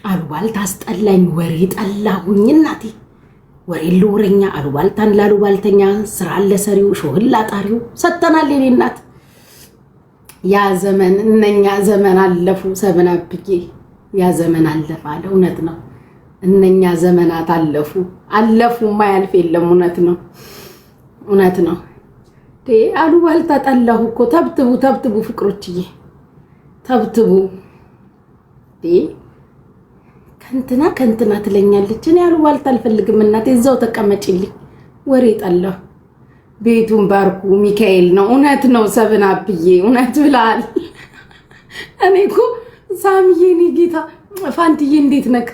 አሉባልታ አስጠላኝ። ወሬ ጠላሁኝ እናቴ። ወሬ ለወሬኛ አሉባልታን ላሉባልተኛ ስራ ለሰሪው ሾህን ላጣሪው ሰተናል የኔ እናት። ያ ዘመን እነኛ ዘመን አለፉ ሰብናብዬ። ያ ዘመን አለፈ አለ። እውነት ነው። እነኛ ዘመናት አለፉ ማያልፍ የለም። እውነት ነው። አሉባልታ ጠላሁ እኮ። ተብትቡ ፍቅሮችዬ ተብትቡ። ከንትና ትለኛለች። እኔ አሉባልታ አልፈልግም እናቴ፣ እዛው ተቀመጪልኝ። ወሬ ጠላሁ። ቤቱን ባርኩ ሚካኤል ነው። እውነት ነው ሰብናብዬ፣ እውነት ብለሃል። እኔ እኮ ሳምዬ እኔ ጌታ ፋንትዬ እንዴት ነክ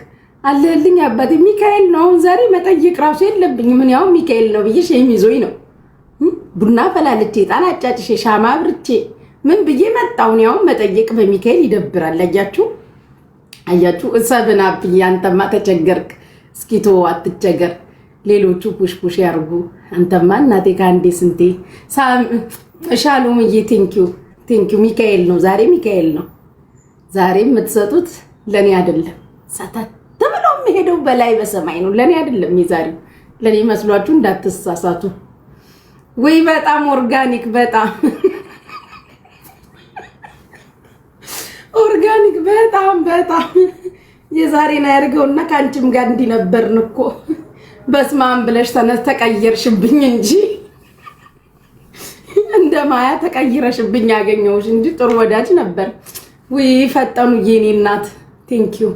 አለልኝ አባቴ። ሚካኤል ነው። አሁን ዛሬ መጠየቅ ራሱ የለብኝ። ምን ያው ሚካኤል ነው ብዬ ሸም ይዞኝ ነው። ቡና ፈላልቼ ጣና አጫጭሼ ሻማ አብርቼ ምን ብዬ መጣሁ። ያው መጠየቅ በሚካኤል ይደብራል። አያችሁ ሰብናብዬ። አንተማ ተቸገርክ። እስኪቶ አትቸገር። ሌሎቹ ፑሽ ያርጉ። አንተማ እናቴ ካንዴ ስንቴ ሻሎምዬ ቴንኪው። ሚካኤል ነው ዛሬ፣ ሚካኤል ነው ዛሬ። የምትሰጡት ለኔ አይደለም። ሰተት ተብሎ የሚሄደው በላይ በሰማይ ነው። ለኔ አይደለም የዛሬው። ለኔ መስሏችሁ እንዳትሳሳቱ። ወይ በጣም ኦርጋኒክ፣ በጣም ኦርጋኒክ፣ በጣም የዛሬና ያርገውና ካንቺም ጋር እንዲነበርን እኮ በስማም ብለሽ ተቀየርሽብኝ እንጂ እንደማያ ተቀይረሽብኝ ያገኘውሽ እንጂ ጥሩ ወዳጅ ነበር። ወይ ፈጠኑ የኔ እናት ቴንኪው።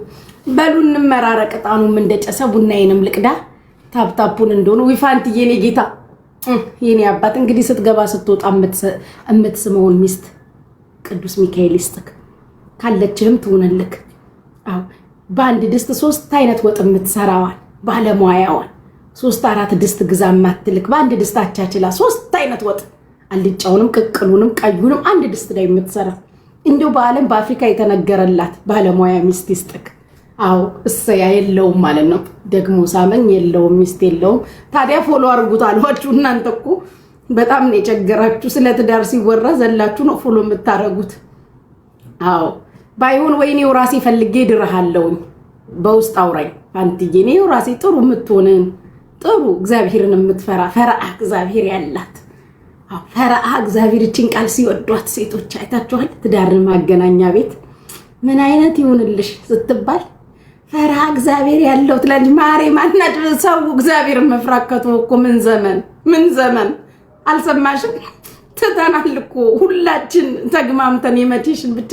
በሉ እንመራረቅ። ጣኑም እንደጨሰ ቡናዬንም ልቅዳ። ታፕታፑን እንደሆነ ወይ ፋንትዬ የኔ ጌታ የኔ አባት። እንግዲህ ስትገባ ስትወጣ የምትስመውን ሚስት ቅዱስ ሚካኤል ይስጥክ፣ ካለችህም ትሆነልክ። አዎ በአንድ ድስት 3 አይነት ወጥ የምትሰራዋል ባለሙያዋል። 3-4 ድስት ግዛ ማትልክ በአንድ ድስት አቻችላ 3 አይነት ወጥ አልጫውንም ቅቅሉንም ቀዩንም አንድ ድስት ላይ የምትሰራ እንደው በዓለም በአፍሪካ የተነገረላት ባለሙያ ሚስት ይስጥክ። አዎ እሰያ የለውም ማለት ነው። ደግሞ ሳመኝ የለውም ሚስት የለውም። ታዲያ ፎሎ አድርጉት አልኋችሁ። እናንተ እኮ በጣም ነው የቸገራችሁ። ስለ ትዳር ሲወራ ዘላችሁ ነው ፎሎ የምታረጉት። አዎ ባይሆን ወይኔው ራሴ ፈልጌ ድረሃለሁኝ። በውስጥ አውራኝ ፋንትዬ። እኔው ራሴ ጥሩ የምትሆንን ጥሩ እግዚአብሔርን የምትፈራ ፈራአ እግዚአብሔር ያላት። አዎ ፈራአ እግዚአብሔር እቺን ቃል ሲወዷት ሴቶች አይታችኋል። ትዳርን ማገናኛ ቤት ምን አይነት ይሁንልሽ ስትባል ፈራአ እግዚአብሔር ያለው ትላለች። ማሬ ማናጭ ሰው እግዚአብሔርን መፍራከቱ እኮ ምን ዘመን አልሰማሽም? ትተናል እኮ ሁላችን ተግማምተን የመቼሽን ብቻ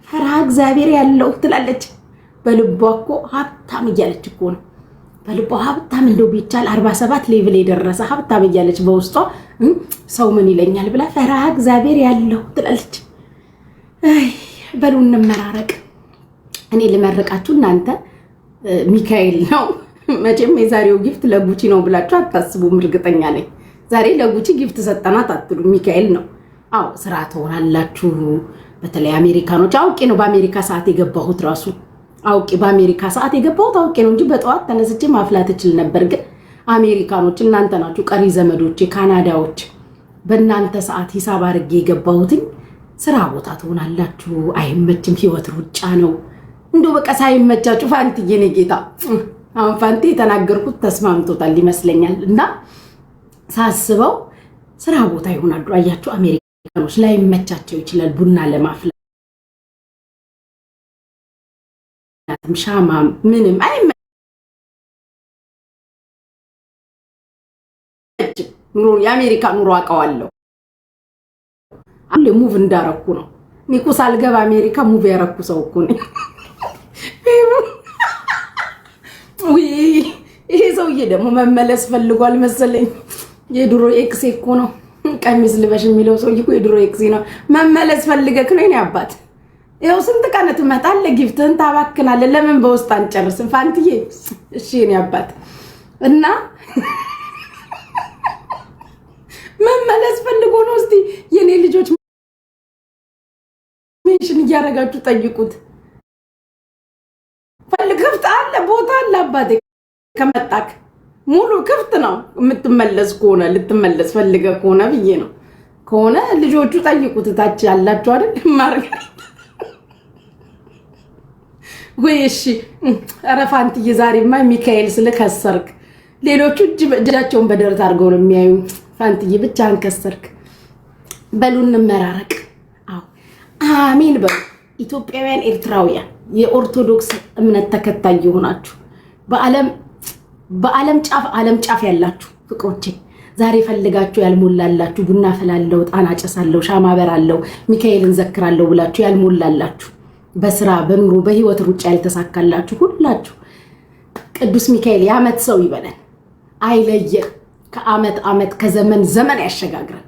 ፈራአ እግዚአብሔር ያለው ትላለች። በልቧ እኮ ሀብታም እያለች እኮ ነው። በልቧ ሀብታም እንደው ቢቻል 47 ሌቭል የደረሰ ሀብታም እያለች በውስጧ ሰው ምን ይለኛል ብላ ፈራአ እግዚአብሔር ያለው ትላለች። በሉ እንመራረቅ። እኔ ልመርቃችሁ፣ እናንተ ሚካኤል ነው። መቼም የዛሬው ጊፍት ለጉቺ ነው ብላችሁ አታስቡም። እርግጠኛ ነኝ ዛሬ ለጉቺ ጊፍት ሰጠናት አትሉ። ሚካኤል ነው። አዎ ስራ ትሆናላችሁ። በተለይ አሜሪካኖች። አውቄ ነው በአሜሪካ ሰዓት የገባሁት ራሱ በአሜሪካ ሰዓት የገባሁት አውቄ ነው እንጂ በጠዋት ተነስቼ ማፍላት እችል ነበር። ግን አሜሪካኖች እናንተ ናችሁ፣ ቀሪ ዘመዶች ካናዳዎች፣ በእናንተ ሰዓት ሂሳብ አድርጌ የገባሁትኝ። ስራ ቦታ ትሆናላችሁ። አይመችም፣ ህይወት ሩጫ ነው። እንደው በቃ ሳይመቻችሁ ፋንትዬ የኔ ጌታ። አሁን ፋንቲ የተናገርኩት ተስማምቶታል ይመስለኛል። እና ሳስበው ስራ ቦታ ይሆናሉ። አያችሁ አሜሪካኖች ላይመቻቸው ይችላል ቡና ለማፍላት ሻማ ምንም አይመችም። የአሜሪካ ኑሮ አውቀዋለሁ። አንዴ ሙቭ እንዳረኩ ነው። ኒኩ ሳልገባ አሜሪካ ሙቭ ያረኩ ሰው እኮ ነኝ። ይሄ ሰውዬ ደግሞ መመለስ ፈልጓል መሰለኝ። የድሮ ኤክስ እኮ ነው። ቀሚስ ልበሽ የሚለው ሰውዬ እኮ የድሮ ኤክስ ነው። መመለስ ፈልገክ ነው የኔ አባት። ይኸው ስንት ቀን ትመጣለህ፣ ጊፍትህን ታባክናለህ። ለምን በውስጥ አንጨርስም ፋንትዬ? እሺ የኔ አባት። እና መመለስ ፈልጎ ነው። እስቲ የኔ ልጆች ሜንሽን እያደረጋችሁ ጠይቁት። ክፍት አለ፣ ቦታ አለ አባቴ። ከመጣክ ሙሉ ክፍት ነው። የምትመለስ ከሆነ ልትመለስ ፈልገ ከሆነ ብዬ ነው። ከሆነ ልጆቹ ጠይቁት። ታች ያላችሁ አይደል ማርገ ወይ እሺ ኧረ ፋንትዬ ዛሬማ ሚካኤል ስለከሰርክ ሌሎቹ እጃቸውን በደረት አድርገው ነው የሚያዩ ፋንትዬ ብቻህን ከሰርክ በሉን እንመራረቅ አዎ አሜን በሉ ኢትዮጵያውያን ኤርትራውያን የኦርቶዶክስ እምነት ተከታይ የሆናችሁ በዓለም ጫፍ ያላችሁ ፍቅሮቼ ዛሬ ፈልጋችሁ ያልሞላላችሁ ቡና ፈላለው ጣና ጨሳለው ሻማ በራለው ሚካኤልን ዘክራለው ብላችሁ ያልሞላላችሁ በስራ በኑሮ በህይወት ሩጫ ያልተሳካላችሁ ሁላችሁ ቅዱስ ሚካኤል ያመት ሰው ይበለን አይለየን ከአመት ከዘመን ዘመን ያሸጋግረን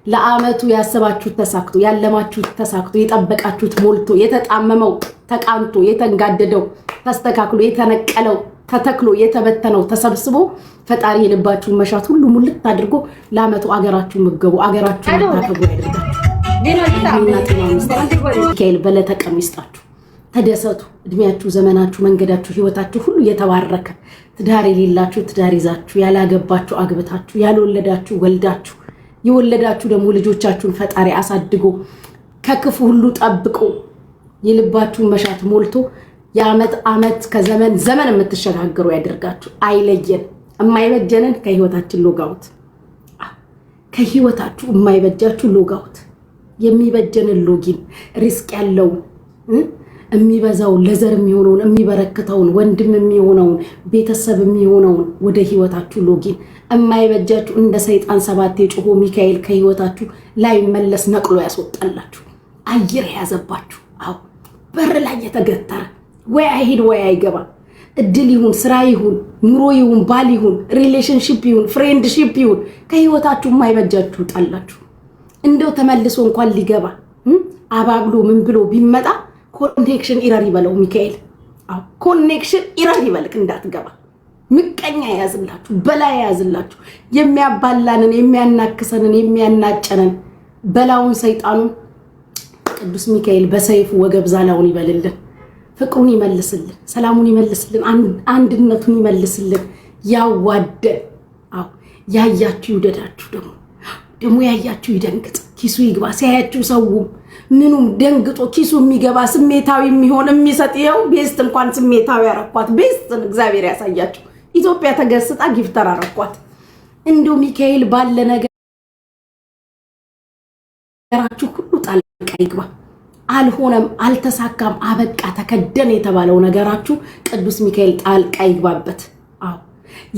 ለአመቱ ያሰባችሁት ተሳክቶ ያለማችሁት ተሳክቶ የጠበቃችሁት ሞልቶ የተጣመመው ተቃንቶ የተንጋደደው ተስተካክሎ የተነቀለው ተተክሎ የተበተነው ተሰብስቦ ፈጣሪ የልባችሁን መሻት ሁሉ ሙልት አድርጎ ለአመቱ አገራችሁ ምገቡ አገራችሁ ታከቡ ያድርጋችሁ ሚካኤል በለተቀም ይስጣችሁ ተደሰቱ እድሜያችሁ ዘመናችሁ መንገዳችሁ ህይወታችሁ ሁሉ የተባረከ ትዳር የሌላችሁ ትዳር ይዛችሁ ያላገባችሁ አግብታችሁ ያልወለዳችሁ ወልዳችሁ የወለዳችሁ ደግሞ ልጆቻችሁን ፈጣሪ አሳድጎ ከክፉ ሁሉ ጠብቆ የልባችሁን መሻት ሞልቶ የአመት ከዘመን ዘመን የምትሸጋገሩ ያደርጋችሁ አይለየን የማይበጀንን ከህይወታችን ሎጋውት ከህይወታችሁ የማይበጃችሁ ሎጋውት የሚበጀንን ሎጊን ሪስክ ያለው የሚበዛው ለዘር የሚሆነውን የሚበረክተውን ወንድም የሚሆነውን ቤተሰብ የሚሆነውን ወደ ህይወታችሁ ሎጊን የማይበጃችሁ እንደ ሰይጣን ሰባት የጮሆ ሚካኤል ከህይወታችሁ ላይ መለስ ነቅሎ ያስወጣላችሁ አየር ያዘባችሁ አው በር ላይ የተገተረ ወይ አይሄድ ወይ አይገባ እድል ይሁን ስራ ይሁን ኑሮ ይሁን ባል ይሁን ሪሌሽንሺፕ ይሁን ፍሬንድሺፕ ይሁን ከህይወታችሁ የማይበጃችሁ ጣላችሁ እንደው ተመልሶ እንኳን ሊገባ አባብሎ ምን ብሎ ቢመጣ ኮኔክሽን ኢረር ይበለው ሚካኤል አው ኮኔክሽን ኢረር ይበልክ እንዳትገባ ምቀኛ ያዝላችሁ በላይ ያዝላችሁ የሚያባላንን የሚያናክሰንን የሚያናጨንን በላውን ሰይጣኑ ቅዱስ ሚካኤል በሰይፉ ወገብ ዛላውን ይበልልን ፍቅሩን ይመልስልን ሰላሙን ይመልስልን አንድነቱን ይመልስልን ያዋደን አው ያያችሁ ይውደዳችሁ ደግሞ ያያችሁ ይደንግጥ ኪሱ ይግባ ሲያያችሁ ሰውም ምኑም ደንግጦ ኪሱ የሚገባ ስሜታዊ የሚሆን የሚሰጥ ይኸው ቤስት እንኳን ስሜታዊ ያረኳት ቤስት እግዚአብሔር ያሳያችሁ ኢትዮጵያ ተገስጣ ጊፍተር አረኳት እንዶ ሚካኤል ባለ ነገራችሁ ሁሉ ጣልቃ ይግባ አልሆነም አልተሳካም አበቃ ተከደነ የተባለው ነገራችሁ ቅዱስ ሚካኤል ጣልቃ ይግባበት አው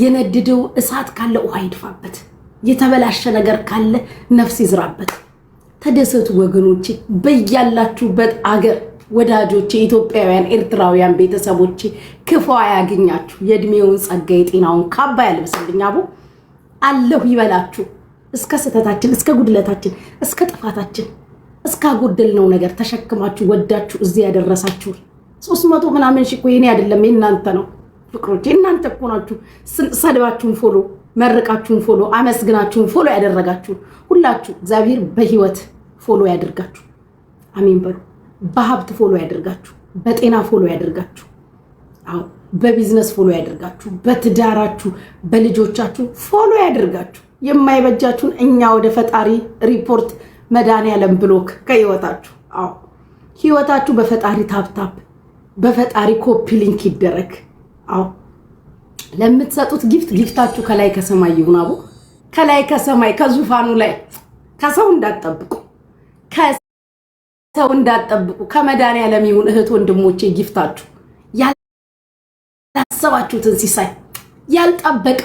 የነድደው እሳት ካለ ውሃ ይድፋበት የተበላሸ ነገር ካለ ነፍስ ይዝራበት ተደሰቱ ወገኖቼ በያላችሁበት አገር ወዳጆቼ ኢትዮጵያውያን ኤርትራውያን ቤተሰቦቼ ክፉ ያገኛችሁ የእድሜውን ጸጋ የጤናውን ካባ ያልብስልኝ አቦ አለሁ ይበላችሁ እስከ ስተታችን እስከ ጉድለታችን እስከ ጥፋታችን እስከ ጎደልነው ነገር ተሸክማችሁ ወዳችሁ እዚህ ያደረሳችሁ 300 ምናምን ሺህ ቆይኔ አይደለም እናንተ ነው ፍቅሮቼ እናንተ እኮ ናችሁ ሰድባችሁን ፎሎ መርቃችሁን ፎሎ አመስግናችሁን ፎሎ ያደረጋችሁ ሁላችሁ እግዚአብሔር በህይወት ፎሎ ያደርጋችሁ አሜን በሉ በሀብት ፎሎ ያደርጋችሁ በጤና ፎሎ ያደርጋችሁ አው በቢዝነስ ፎሎ ያደርጋችሁ በትዳራችሁ በልጆቻችሁ ፎሎ ያደርጋችሁ የማይበጃችሁን እኛ ወደ ፈጣሪ ሪፖርት መድኃኒዓለም ብሎክ ከህይወታችሁ አው ህይወታችሁ በፈጣሪ ታፕታፕ በፈጣሪ ኮፒ ሊንክ ይደረግ አው ለምትሰጡት ጊፍታችሁ ከላይ ከሰማይ ይሁን አቦ ከላይ ከሰማይ ከዙፋኑ ላይ ከሰው እንዳትጠብቁ ከመድኃኒዓለም ይሁን እህት ወንድሞቼ ጊፍታችሁ ያላሰባችሁትን ሲሳይ ያልጠበቃ